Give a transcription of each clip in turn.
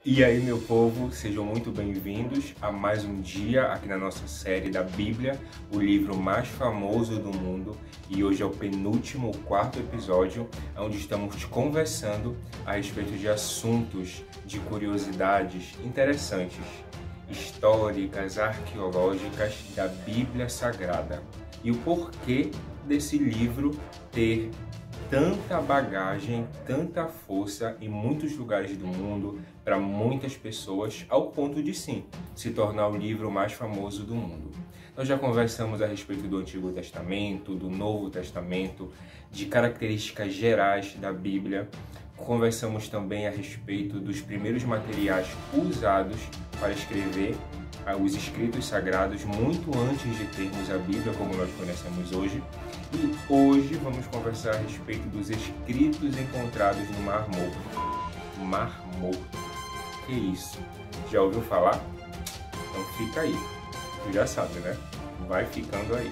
E aí, meu povo, sejam muito bem-vindos a mais um dia aqui na nossa série da Bíblia, o livro mais famoso do mundo. E hoje é o penúltimo, o quarto episódio, onde estamos conversando a respeito de assuntos, de curiosidades interessantes, históricas, arqueológicas da Bíblia Sagrada. E o porquê desse livro ter tanta bagagem, tanta força em muitos lugares do mundo, para muitas pessoas, ao ponto de sim, se tornar o livro mais famoso do mundo. Nós já conversamos a respeito do Antigo Testamento, do Novo Testamento, de características gerais da Bíblia. Conversamos também a respeito dos primeiros materiais usados para escrever os escritos sagrados, muito antes de termos a Bíblia como nós conhecemos hoje. E hoje vamos conversar a respeito dos escritos encontrados no Mar Morto. Mar Morto. Que isso? Já ouviu falar? Então fica aí. Tu já sabe, né? Vai ficando aí.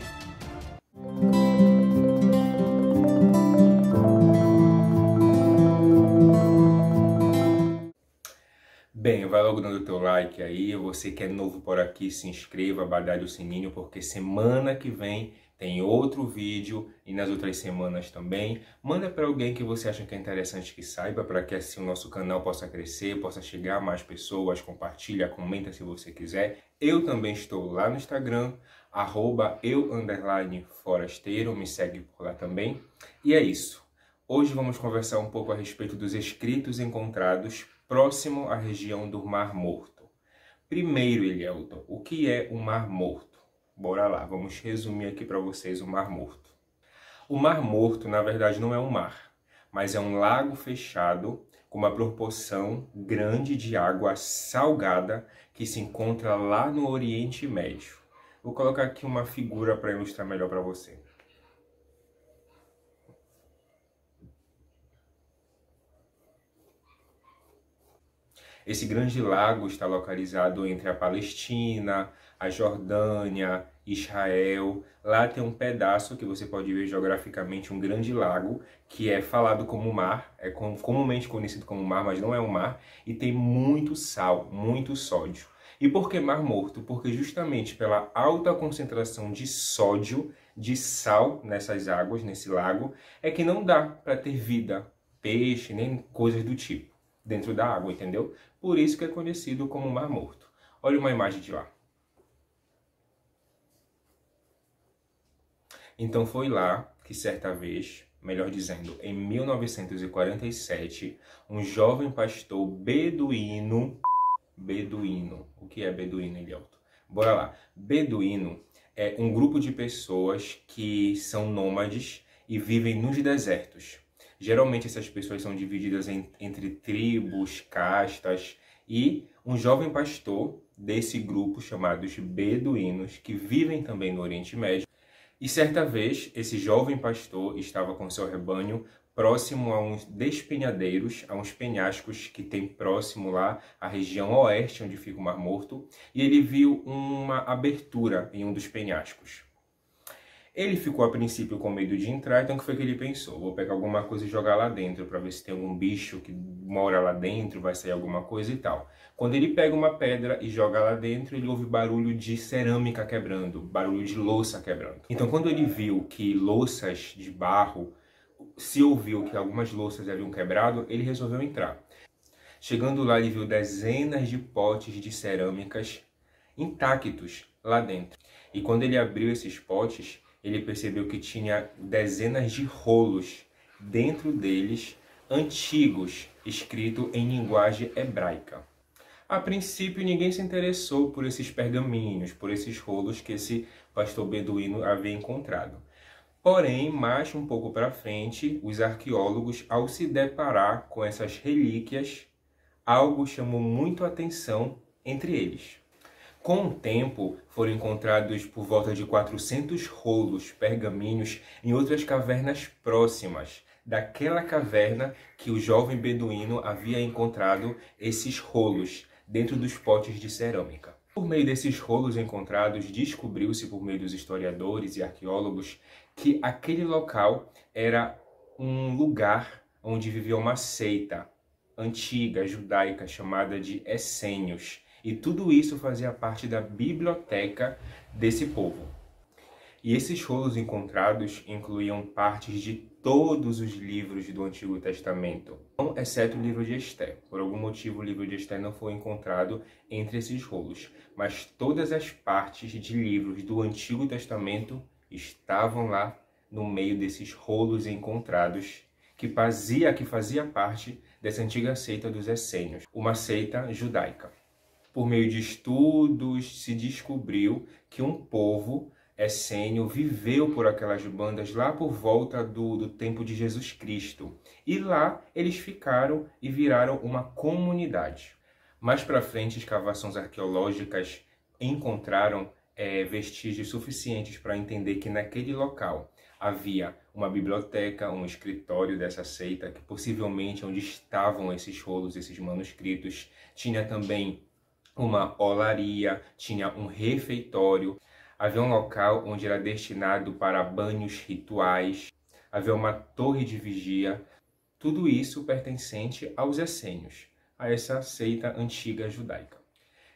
Bem, vai logo dando o teu like aí. Você que é novo por aqui, se inscreva, badalhe o sininho, porque semana que vem tem outro vídeo e nas outras semanas também. Manda para alguém que você acha que é interessante que saiba, para que assim o nosso canal possa crescer, possa chegar a mais pessoas. Compartilha, comenta se você quiser. Eu também estou lá no Instagram, @eu_forasteiro, me segue por lá também. E é isso. Hoje vamos conversar um pouco a respeito dos escritos encontrados próximo à região do Mar Morto. Primeiro, Elielton, o que é o Mar Morto? Bora lá, vamos resumir aqui para vocês o Mar Morto. O Mar Morto, na verdade, não é um mar, mas é um lago fechado com uma proporção grande de água salgada que se encontra lá no Oriente Médio. Vou colocar aqui uma figura para ilustrar melhor para você. Esse grande lago está localizado entre a Palestina, a Jordânia, Israel. Lá tem um pedaço que você pode ver geograficamente, um grande lago, que é falado como mar, é comumente conhecido como mar, mas não é um mar, e tem muito sal, muito sódio. E por que Mar Morto? Porque justamente pela alta concentração de sódio, de sal nessas águas, nesse lago, é que não dá para ter vida, peixe, nem coisas do tipo dentro da água, entendeu? Por isso que é conhecido como Mar Morto. Olha uma imagem de lá. Então foi lá que certa vez, melhor dizendo, em 1947, um jovem pastor beduíno, o que é beduíno, Elielton? Bora lá. Beduíno é um grupo de pessoas que são nômades e vivem nos desertos. Geralmente essas pessoas são divididas entre tribos, castas, e um jovem pastor desse grupo, chamados beduínos, que vivem também no Oriente Médio. E certa vez, esse jovem pastor estava com seu rebanho próximo a uns despenhadeiros, a uns penhascos que tem próximo lá a região oeste, onde fica o Mar Morto, e ele viu uma abertura em um dos penhascos. Ele ficou a princípio com medo de entrar, então o que foi que ele pensou? Vou pegar alguma coisa e jogar lá dentro para ver se tem algum bicho que mora lá dentro, vai sair alguma coisa e tal. Quando ele pega uma pedra e joga lá dentro, ele ouve barulho de cerâmica quebrando, barulho de louça quebrando. Então quando ele viu que louças de barro, se ouviu que algumas louças haviam quebrado, ele resolveu entrar. Chegando lá, ele viu dezenas de potes de cerâmicas intactos lá dentro. E quando ele abriu esses potes, ele percebeu que tinha dezenas de rolos dentro deles, antigos, escrito em linguagem hebraica. A princípio, ninguém se interessou por esses pergaminhos, por esses rolos que esse pastor beduíno havia encontrado. Porém, mais um pouco para frente, os arqueólogos, ao se deparar com essas relíquias, algo chamou muito a atenção entre eles. Com o tempo, foram encontrados por volta de 400 rolos, pergaminhos, em outras cavernas próximas daquela caverna que o jovem beduíno havia encontrado esses rolos dentro dos potes de cerâmica. Por meio desses rolos encontrados, descobriu-se por meio dos historiadores e arqueólogos que aquele local era um lugar onde vivia uma seita, antiga judaica chamada de essênios. E tudo isso fazia parte da biblioteca desse povo. E esses rolos encontrados incluíam partes de todos os livros do Antigo Testamento, exceto o livro de Esté. Por algum motivo, o livro de Esté não foi encontrado entre esses rolos, mas todas as partes de livros do Antigo Testamento estavam lá no meio desses rolos encontrados, que fazia parte dessa antiga seita dos essênios, uma seita judaica. Por meio de estudos, se descobriu que um povo essênio viveu por aquelas bandas lá por volta do tempo de Jesus Cristo. E lá eles ficaram e viraram uma comunidade. Mais para frente, escavações arqueológicas encontraram vestígios suficientes para entender que naquele local havia uma biblioteca, um escritório dessa seita, que possivelmente onde estavam esses rolos, esses manuscritos. Tinha também uma olaria, tinha um refeitório, havia um local onde era destinado para banhos rituais, havia uma torre de vigia, tudo isso pertencente aos essênios, a essa seita antiga judaica.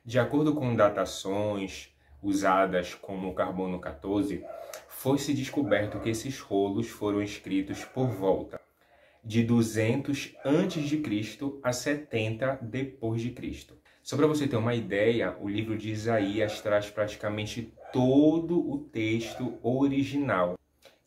De acordo com datações usadas como o carbono 14, foi-se descoberto que esses rolos foram escritos por volta de 200 a.C. a 70 d.C. Só para você ter uma ideia, o livro de Isaías traz praticamente todo o texto original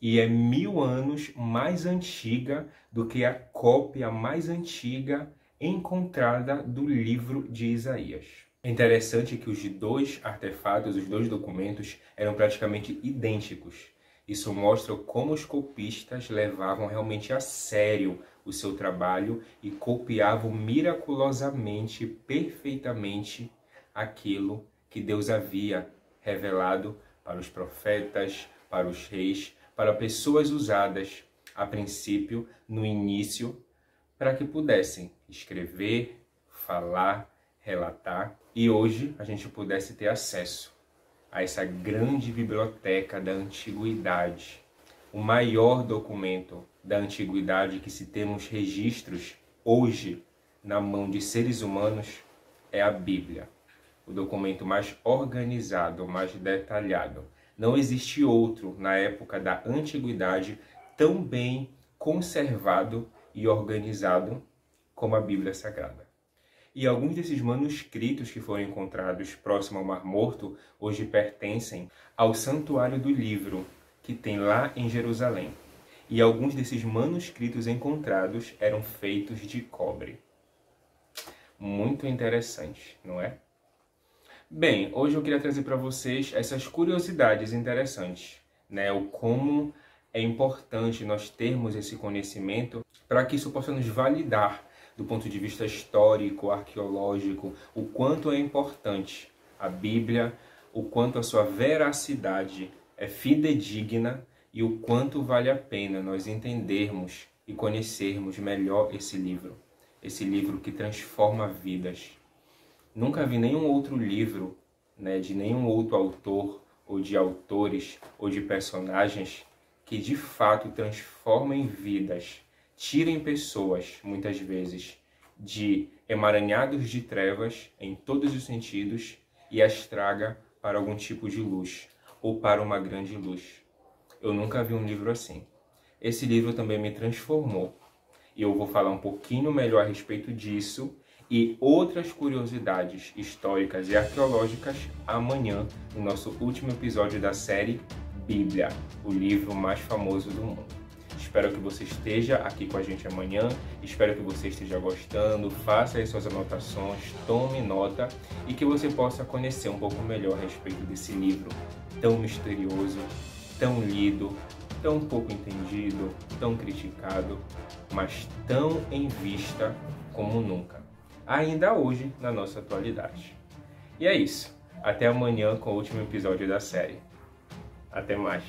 e é 1000 anos mais antiga do que a cópia mais antiga encontrada do livro de Isaías. É interessante que os dois artefatos, os dois documentos, eram praticamente idênticos. Isso mostra como os copistas levavam realmente a sério o seu trabalho e copiavam miraculosamente, perfeitamente, aquilo que Deus havia revelado para os profetas, para os reis, para pessoas usadas a princípio, no início, para que pudessem escrever, falar, relatar e hoje a gente pudesse ter acesso a essa grande biblioteca da antiguidade. O maior documento da antiguidade que se temos registros hoje na mão de seres humanos é a Bíblia. O documento mais organizado, mais detalhado. Não existe outro na época da antiguidade tão bem conservado e organizado como a Bíblia Sagrada. E alguns desses manuscritos que foram encontrados próximo ao Mar Morto hoje pertencem ao Santuário do Livro, que tem lá em Jerusalém. E alguns desses manuscritos encontrados eram feitos de cobre. Muito interessante, não é? Bem, hoje eu queria trazer para vocês essas curiosidades interessantes, né? O como é importante nós termos esse conhecimento para que isso possa nos validar do ponto de vista histórico, arqueológico, o quanto é importante a Bíblia, o quanto a sua veracidade é fidedigna e o quanto vale a pena nós entendermos e conhecermos melhor esse livro que transforma vidas. Nunca vi nenhum outro livro, né, de nenhum outro autor ou de autores ou de personagens que de fato transformem vidas, tirem pessoas, muitas vezes, de emaranhados de trevas em todos os sentidos e as traga para algum tipo de luz ou para uma grande luz. Eu nunca vi um livro assim. Esse livro também me transformou e eu vou falar um pouquinho melhor a respeito disso e outras curiosidades históricas e arqueológicas amanhã, no nosso último episódio da série Bíblia, o livro mais famoso do mundo. Espero que você esteja aqui com a gente amanhã, espero que você esteja gostando, faça aí suas anotações, tome nota e que você possa conhecer um pouco melhor a respeito desse livro tão misterioso, tão lido, tão pouco entendido, tão criticado, mas tão em vista como nunca, ainda hoje na nossa atualidade. E é isso, até amanhã com o último episódio da série. Até mais!